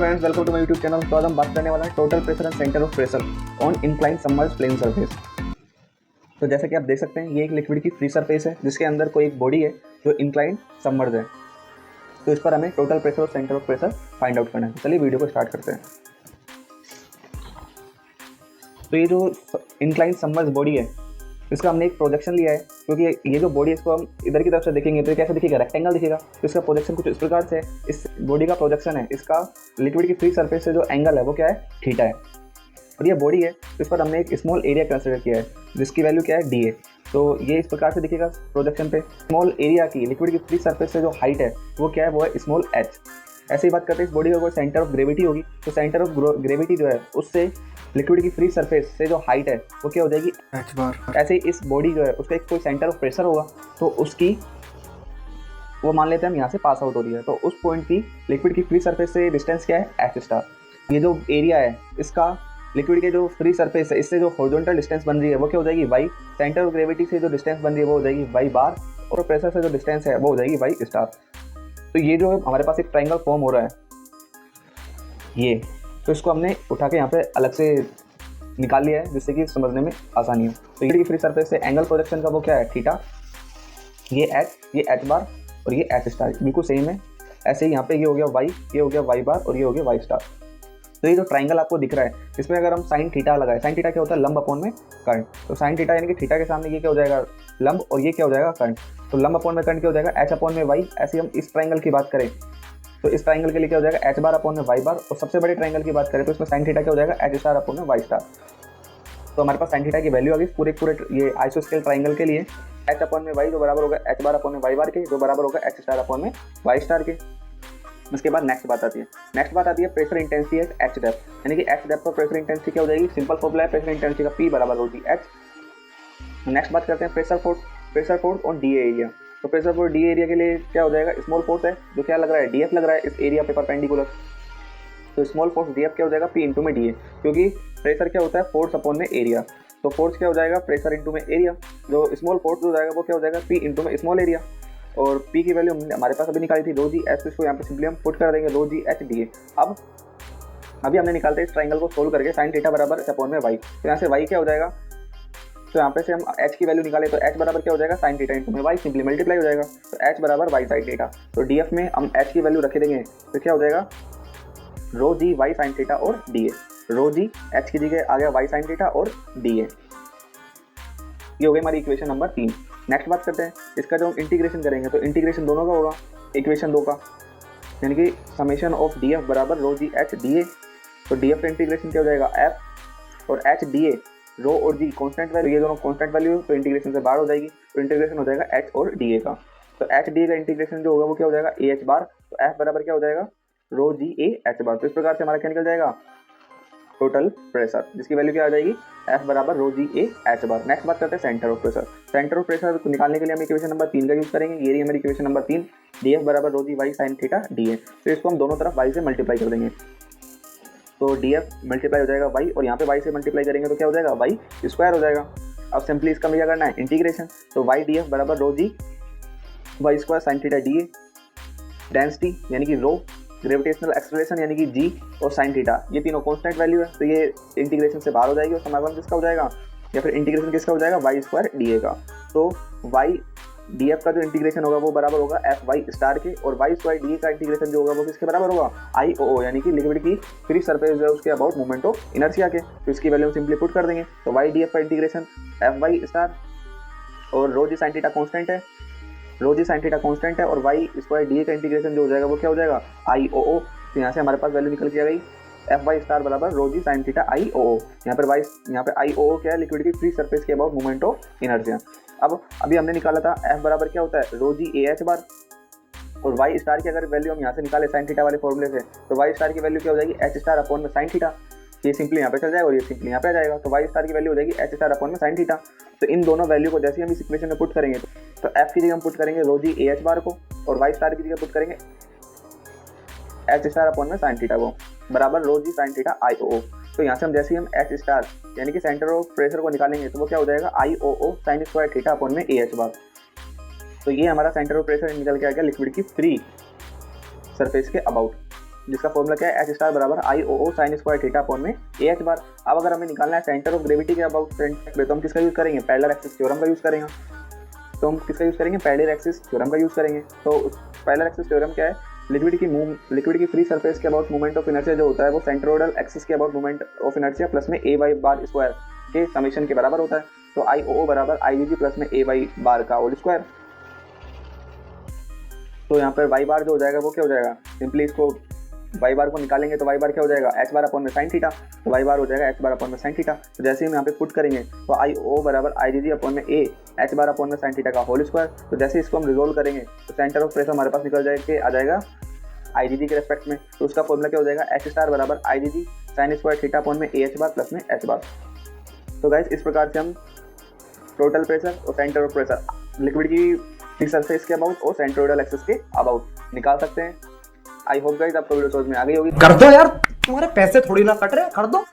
Friends, welcome to my YouTube channel. तो आज हम बात करने वाला है total pressure and centre of pressure on incline submerged plane surface. तो जैसा कि आप देख सकते हैं, ये एक लिक्विड की फ्री सरफेस है जिसके अंदर कोई एक बॉडी है जो इंक्लाइन सबमर्ज है। तो इस पर हमें टोटल प्रेशर और centre of pressure find out करना है। चलिए वीडियो को स्टार्ट करते हैं। तो ये जो इंक्लाइन सबमर्ज बॉडी है, इसका हमने एक प्रोजेक्शन लिया है, क्योंकि ये जो बॉडी है इसको हम इधर की तरफ से देखेंगे तो कैसे दिखेगा, रेक्टेंगल दिखेगा। तो इसका प्रोजेक्शन कुछ इस प्रकार से, इस बॉडी का प्रोजेक्शन है, इसका लिक्विड की फ्री सरफेस से जो एंगल है वो क्या है, थीटा है। और ये बॉडी है, इस पर हमने एक स्मॉल एरिया कंसिडर किया है जिसकी वैल्यू क्या है, डी ए। तो ये इस प्रकार से दिखेगा प्रोजेक्शन पे। स्मॉल एरिया की लिक्विड की फ्री सरफेस से जो हाइट है वो क्या है, वो है स्मॉल एच। ऐसे ही बात करते हैं, इस बॉडी का कोई सेंटर ऑफ ग्रेविटी होगी, तो सेंटर ऑफ ग्रेविटी जो है उससे लिक्विड की फ्री सरफेस से जो हाइट है वो क्या हो जाएगी, एच बार। ऐसे ही इस बॉडी जो है उसका एक कोई सेंटर ऑफ प्रेशर होगा, तो उसकी वो मान लेते हैं हम यहाँ से पास आउट हो रही है, तो उस पॉइंट की लिक्विड की फ्री सरफेस से डिस्टेंस क्या है, एच स्टार। ये जो एरिया है इसका लिक्विड के जो फ्री सरफेस है इससे जो हॉरिजॉन्टल डिस्टेंस बन रही है वो क्या हो जाएगी, वाई। सेंटर ऑफ ग्रेविटी से जो डिस्टेंस बन रही है वो हो जाएगी वाई बार, और प्रेशर से जो डिस्टेंस है वो हो जाएगी वाई स्टार। तो ये जो हमारे पास एक ट्राइंगल फॉर्म हो रहा है ये, तो इसको हमने उठा के यहाँ पे अलग से निकाल लिया है जिससे कि समझने में आसानी हो। तो ये फ्री सरफेस से एंगल प्रोजेक्शन का वो क्या है, थीटा। ये एच बार और ये एच स्टार बिल्कुल सेम है। ऐसे ही यहाँ पे ये हो गया वाई, ये हो गया वाई बार और ये हो गया वाई स्टार। तो ये जो ट्राइंगल आपको दिख रहा है इसमें अगर हम साइन थीटा लगाए, साइन थीटा क्या होता है, लंब अपॉन में करंट। तो साइन थीटा यानी कि थीटा के सामने ये क्या हो जाएगा, लंब, और ये क्या हो जाएगा, करंट। तो लंब अपॉन में करंट क्या हो जाएगा, एच अपॉन में वाई। ऐसे हम इस ट्राइंगल की बात करें तो इस ट्राइंगल के लिए क्या हो जाएगा, एच बार अपॉन में वाई बार। और सबसे बड़े ट्राइंगल की बात करें तो इसमें साइन थीटा क्या हो जाएगा, एच स्टार अपॉन में वाई स्टार। तो हमारे पास साइन थीटा की वैल्यू आ गई पूरे ये आइसोस्केल ट्राइंगल के लिए, एच अपॉन में वाई जो बराबर होगा एच बार अपॉन में वाई बार के, जो बराबर होगा एच स्टार अपॉन में वाई स्टार के। उसके बाद नेक्स्ट बात आती है pressure intensity at H depth, यानी कि एच डेप्थ पर प्रेशर इंटेंसिटी क्या हो जाएगी, सिंपल फॉर्मूला है प्रेशर इंटेंसिटी का, पी बराबर होगी एच। नेक्स्ट बात करते हैं pressure force on D area. तो प्रेशर फोर्स डी एरिया के लिए क्या हो जाएगा, स्मॉल फोर्स है जो क्या लग रहा है, डी एफ लग रहा है इस एरिया पे परपेंडिकुलर। तो स्मॉल फोर्स डी एफ क्या हो जाएगा, पी इंटू में डी ए, क्योंकि प्रेशर क्या होता है, फोर्स अपॉन में एरिया। तो फोर्स क्या हो जाएगा, प्रेशर इंटू में एरिया। जो स्मॉल फोर्स हो जाएगा वो क्या हो जाएगा, पी इंटू में स्मॉल एरिया। और पी की वैल्यू हमारे पास अभी निकाली थी रो जी एच, इसको यहाँ पे सिंपली हम पुट कर देंगे रो जी एच डी ए। अब अभी हमने निकालते हैं इस ट्राइंगल को सोल्व करके, साइन थीटा बराबर एच अपॉन में वाई। तो यहाँ से वाई क्या हो जाएगा, तो यहाँ पे से हम एच की वैल्यू निकाले तो एच बराबर क्या हो जाएगा, साइन थीटा इंटू में वाई, सिंपली मल्टीप्लाई हो जाएगा। तो एच बराबर वाई साइन थीटा। तो डी एफ में हम एच की वैल्यू रखे देंगे तो क्या हो जाएगा, rho g y sine theta और d A. Rho g h की जगह आ गया वाई साइन थीटा और डी ए। ये हो गई हमारी इक्वेशन नंबर 3। नेक्स्ट बात करते हैं, इसका जो हम इंटीग्रेशन करेंगे तो इंटीग्रेशन दोनों का होगा, इक्वेशन 2 का, यानी कि समेशन ऑफ डी एफ बराबर rho g H D a. तो डी एफ का इंटीग्रेशन क्या हो जाएगा, एफ, और एच डी ए, रो और जी कॉन्स्टेंट वैल्यू, ये दोनों कॉन्स्टेंट वैल्यू, तो इंटीग्रेशन से बाहर हो जाएगी। तो इंटीग्रेशन हो जाएगा एच और डी ए का। तो एच डी ए का इंटीग्रेशन जो होगा वो क्या हो जाएगा, ए एच बार। तो एफ बराबर क्या हो जाएगा, रो जी ए एच बार। तो इस प्रकार से हमारा क्या निकल जाएगा, टोटल प्रेशर, जिसकी वैल्यू क्या आ जाएगी, एफ बराबर rho ji A H bar. Next बात करते हैं centre of pressure. Centre of pressure को निकालने के लिए हम इक्वेशन नंबर 3 का यूज करेंगे। ये रही हमारी इक्वेशन नंबर 3, डी एफ बराबर rho g y sine theta d a. तो इसको हम दोनों तरफ वाई से मल्टीप्लाई कर देंगे, तो डी एफ मल्टीप्लाई हो जाएगा वाई, और यहाँ पे वाई से मल्टीप्लाई करेंगे तो क्या हो जाएगा, वाई स्क्वायर हो जाएगा। अब सिंपली इसका क्या करना है, इंटीग्रेशन। तो वाई डी एफ बराबर rho g y square sine theta d a. Density यानी कि रो, ग्रेविटेशनल एक्सेलरेशन यानी कि जी, और साइन थीटा, ये तीनों कांस्टेंट वैल्यू है, तो ये इंटीग्रेशन से बाहर हो जाएगी और समाकलन किसका हो जाएगा, या फिर इंटीग्रेशन किसका हो जाएगा, वाई स्क्वायर डी ए का। तो वाई डी एफ का जो इंटीग्रेशन होगा वो बराबर होगा एफ वाई स्टार के, और वाई स्क्वायर डी ए का इंटीग्रेशन जो होगा वो किसके बराबर होगा, आई ओ ओ, यानी कि लिक्विड की फ्री सरफेस जो है उसके अबाउट मूवमेंट ऑफ इनर्शिया के। तो इसकी वैल्यू सिंपली पुट कर देंगे। तो वाई डी एफ का इंटीग्रेशन एफ वाई स्टार, और रो जी साइन थीटा कॉन्स्टेंट है, रो जी साइन थीटा कॉन्स्टेंट है, और वाई स्क्वायर डी ए का इंटीग्रेशन जो हो जाएगा वो क्या हो जाएगा, आई ओ ओ। तो यहाँ से हमारे पास वैल्यू निकल के आ गई, एफ वाई स्टार बराबर रो जी साइन थीटा आई ओ ओ। यहाँ पे आई ओ ओ क्या है, लिक्विड की फ्री सरफेस के अबाउट मूवमेंट ऑफ इनर्शिया। अब अभी हमने निकाला था एफ बराबर क्या होता है, रो जी ए एच बार, और वाई स्टार की अगर वैल्यू हम यहाँ से निकाले साइन थीटा वाले फॉर्मूले से, तो वाई स्टार की वैल्यू क्या हो जाएगी, एच स्टार अपॉन में साइन थीटा। ये सिंपली यहाँ पे चल जाएगा और ये सिंपली यहाँ पे आ जाएगा। तो वाई स्टार की वैल्यू हो जाएगी एच स्टार अपॉन में साइन थीटा। तो इन दोनों वैल्यू को जैसे हम इस इक्वेशन में पुट करेंगे तो एफ की जगह हम पुट करेंगे रो जी ए एच बार को, और वाई स्टार की जगह पुट करेंगे एच स्टार अपॉन में साइन थीटा को, बराबर रो जी साइन थीटा आई ओ ओ। तो यहाँ से हम जैसे ही हम एच स्टार यानी कि सेंटर ऑफ प्रेशर को निकालेंगे तो वो क्या हो जाएगा, आई ओ O sine square theta upon में ए एच बार। तो ये हमारा सेंटर ऑफ प्रेशर निकल के आ गया लिक्विड की फ्री सरफेस के अबाउट। जिसका फॉर्मूला क्या है, एच स्टार बराबर आई ओ O sine square theta upon में ए एच बार। अब अगर हमें निकालना है सेंटर ऑफ ग्रेविटी के अबाउट फ्रंट, तो हम किसका यूज़ करेंगे, पैरेलल एक्सिस थ्योरम का यूज़ करेंगे। तो हम किसका यूज़ करेंगे, पैरेलल एक्सिस थ्योरम का यूज़ करेंगे। तो पैरेलल एक्सिस थ्योरम क्या है, लिक्विड की फ्री सरफेस के अबाउट मोमेंट ऑफ इनर्शिया जो होता है वो सेंट्रोइडल एक्सिस के about moment of inertia plus में ए वाई बार स्क्वायर के समेशन के बराबर होता है। तो आई ओ ओ बराबर आई जी जी प्लस में ए वाई बार का होल स्क्वायर। तो यहाँ पर वाई बार जो हो जाएगा वो क्या हो जाएगा, सिंपली इसको वाई बार को निकालेंगे तो वाई बार क्या हो जाएगा, एच बार अपॉन में साइन थीटा। तो वाई बार हो जाएगा एच बार अपॉन में साइन थीटा। तो जैसे हम यहाँ पे पुट करेंगे तो आई ओ बराबर आई जी जी अपॉन में ए एच बार अपॉन में साइन थीटा का होल स्क्वायर। तो जैसे इसको हम रिजोल्व करेंगे तो सेंटर ऑफ प्रेशर हमारे पास निकल जाएगा, आ जाएगा आई जी जी के रेस्पेक्ट में। तो उसका फॉर्मूला क्या हो जाएगा, एच स्टार बराबर आई जी जी साइन स्क्वायर थीटा अपॉन में ए एच बार प्लस में एच बार। तो गाइस इस प्रकार से हम टोटल प्रेशर और सेंटर ऑफ प्रेशर लिक्विड की फ्री सरफेस के अबाउट और सेंट्रोइडल एक्सिस के अबाउट निकाल सकते हैं। आई होप गाइस आपको वीडियो समझ में आ गई होगी। कर दो यार, तुम्हारे पैसे थोड़ी ना कट रहे, कर दो।